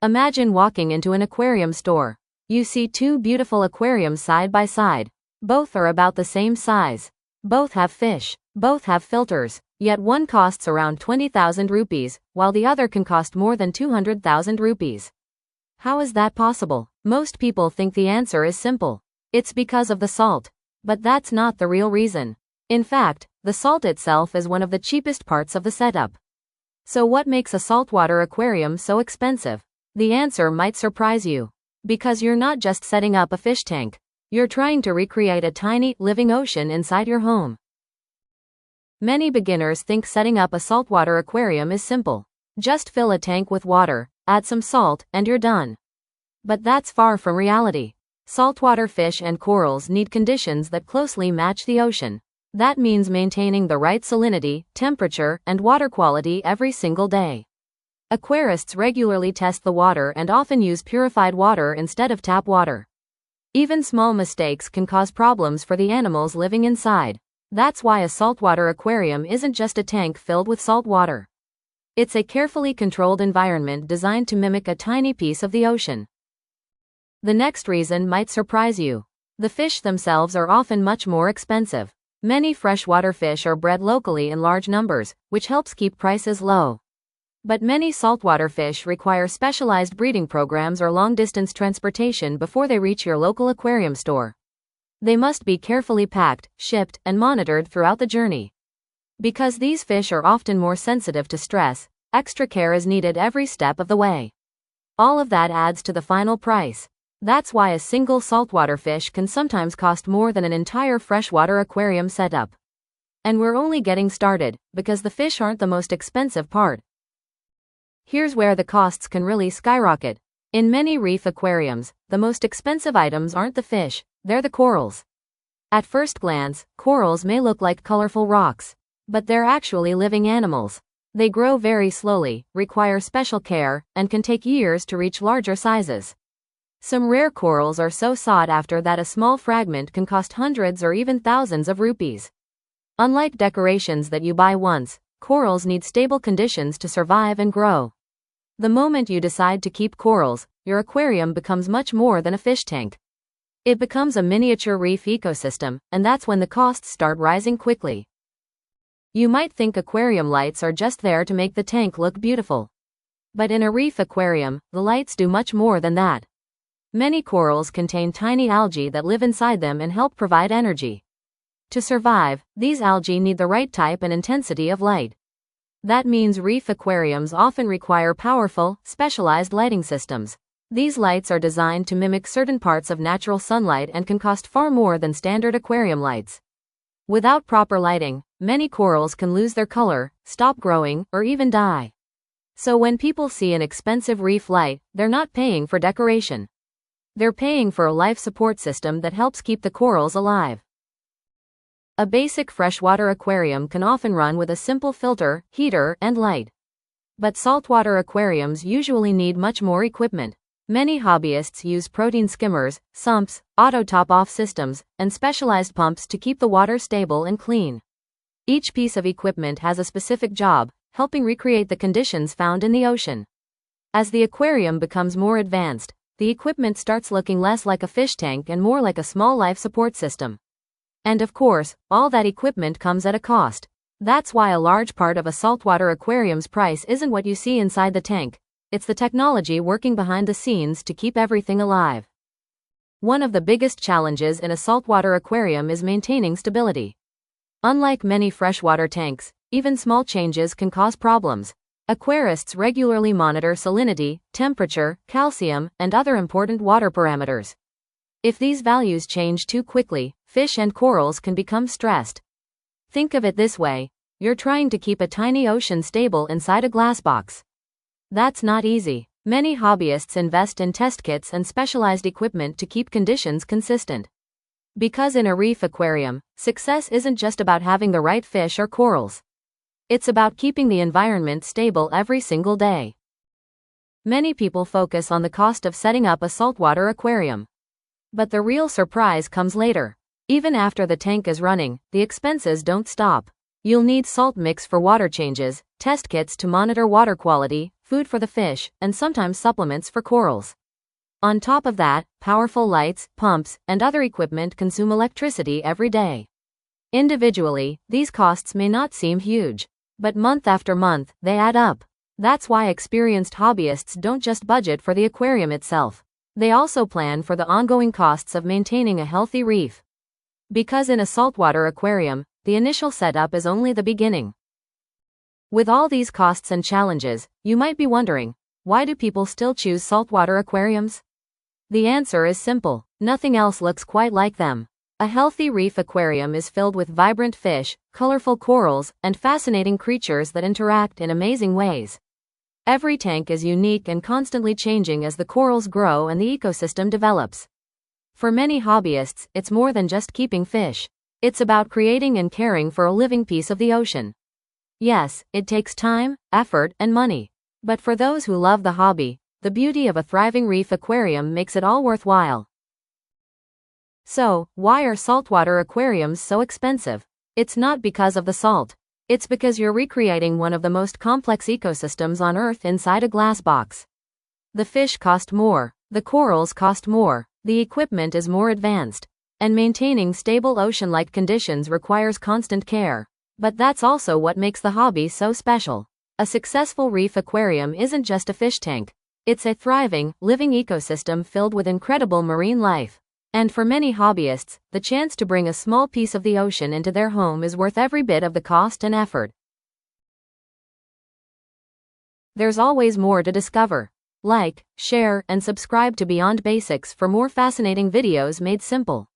Imagine walking into an aquarium store. You see two beautiful aquariums side by side. Both are about the same size. Both have fish. Both have filters. Yet one costs around 20,000 rupees, while the other can cost more than 200,000 rupees. How is that possible? Most people think the answer is simple. It's because of the salt. But that's not the real reason. In fact, the salt itself is one of the cheapest parts of the setup. So what makes a saltwater aquarium so expensive? The answer might surprise you. Because you're not just setting up a fish tank. You're trying to recreate a tiny, living ocean inside your home. Many beginners think setting up a saltwater aquarium is simple. Just fill a tank with water, add some salt, and you're done. But that's far from reality. Saltwater fish and corals need conditions that closely match the ocean. That means maintaining the right salinity, temperature, and water quality every single day. Aquarists regularly test the water and often use purified water instead of tap water. Even small mistakes can cause problems for the animals living inside. That's why a saltwater aquarium isn't just a tank filled with salt water. It's a carefully controlled environment designed to mimic a tiny piece of the ocean. The next reason might surprise you. The fish themselves are often much more expensive. Many freshwater fish are bred locally in large numbers, which helps keep prices low. But many saltwater fish require specialized breeding programs or long-distance transportation before they reach your local aquarium store. They must be carefully packed, shipped, and monitored throughout the journey. Because these fish are often more sensitive to stress, extra care is needed every step of the way. All of that adds to the final price. That's why a single saltwater fish can sometimes cost more than an entire freshwater aquarium setup. And we're only getting started, because the fish aren't the most expensive part. Here's where the costs can really skyrocket. In many reef aquariums, the most expensive items aren't the fish, they're the corals. At first glance, corals may look like colorful rocks. But they're actually living animals. They grow very slowly, require special care, and can take years to reach larger sizes. Some rare corals are so sought after that a small fragment can cost hundreds or even thousands of rupees. Unlike decorations that you buy once, corals need stable conditions to survive and grow. The moment you decide to keep corals, your aquarium becomes much more than a fish tank. It becomes a miniature reef ecosystem, and that's when the costs start rising quickly. You might think aquarium lights are just there to make the tank look beautiful. But in a reef aquarium, the lights do much more than that. Many corals contain tiny algae that live inside them and help provide energy. To survive, these algae need the right type and intensity of light. That means reef aquariums often require powerful, specialized lighting systems. These lights are designed to mimic certain parts of natural sunlight and can cost far more than standard aquarium lights. Without proper lighting, many corals can lose their color, stop growing, or even die. So when people see an expensive reef light, they're not paying for decoration. They're paying for a life support system that helps keep the corals alive. A basic freshwater aquarium can often run with a simple filter, heater, and light. But saltwater aquariums usually need much more equipment. Many hobbyists use protein skimmers, sumps, auto top-off systems, and specialized pumps to keep the water stable and clean. Each piece of equipment has a specific job, helping recreate the conditions found in the ocean. As the aquarium becomes more advanced, the equipment starts looking less like a fish tank and more like a small life support system. And of course, all that equipment comes at a cost. That's why a large part of a saltwater aquarium's price isn't what you see inside the tank. It's the technology working behind the scenes to keep everything alive. One of the biggest challenges in a saltwater aquarium is maintaining stability. Unlike many freshwater tanks, even small changes can cause problems. Aquarists regularly monitor salinity, temperature, calcium, and other important water parameters. If these values change too quickly, fish and corals can become stressed. Think of it this way: you're trying to keep a tiny ocean stable inside a glass box. That's not easy. Many hobbyists invest in test kits and specialized equipment to keep conditions consistent. Because in a reef aquarium, success isn't just about having the right fish or corals. It's about keeping the environment stable every single day. Many people focus on the cost of setting up a saltwater aquarium. But the real surprise comes later. Even after the tank is running, the expenses don't stop. You'll need salt mix for water changes, test kits to monitor water quality, food for the fish, and sometimes supplements for corals. On top of that, powerful lights, pumps, and other equipment consume electricity every day. Individually, these costs may not seem huge, but month after month, they add up. That's why experienced hobbyists don't just budget for the aquarium itself. They also plan for the ongoing costs of maintaining a healthy reef. Because in a saltwater aquarium, the initial setup is only the beginning. With all these costs and challenges, you might be wondering, why do people still choose saltwater aquariums? The answer is simple: nothing else looks quite like them. A healthy reef aquarium is filled with vibrant fish, colorful corals, and fascinating creatures that interact in amazing ways. Every tank is unique and constantly changing as the corals grow and the ecosystem develops. For many hobbyists, it's more than just keeping fish. It's about creating and caring for a living piece of the ocean. Yes, it takes time, effort, and money. But for those who love the hobby, the beauty of a thriving reef aquarium makes it all worthwhile. So, why are saltwater aquariums so expensive? It's not because of the salt. It's because you're recreating one of the most complex ecosystems on Earth inside a glass box. The fish cost more, the corals cost more, the equipment is more advanced, and maintaining stable ocean-like conditions requires constant care. But that's also what makes the hobby so special. A successful reef aquarium isn't just a fish tank. It's a thriving, living ecosystem filled with incredible marine life. And for many hobbyists, the chance to bring a small piece of the ocean into their home is worth every bit of the cost and effort. There's always more to discover. Like, share, and subscribe to Beyond Basics for more fascinating videos made simple.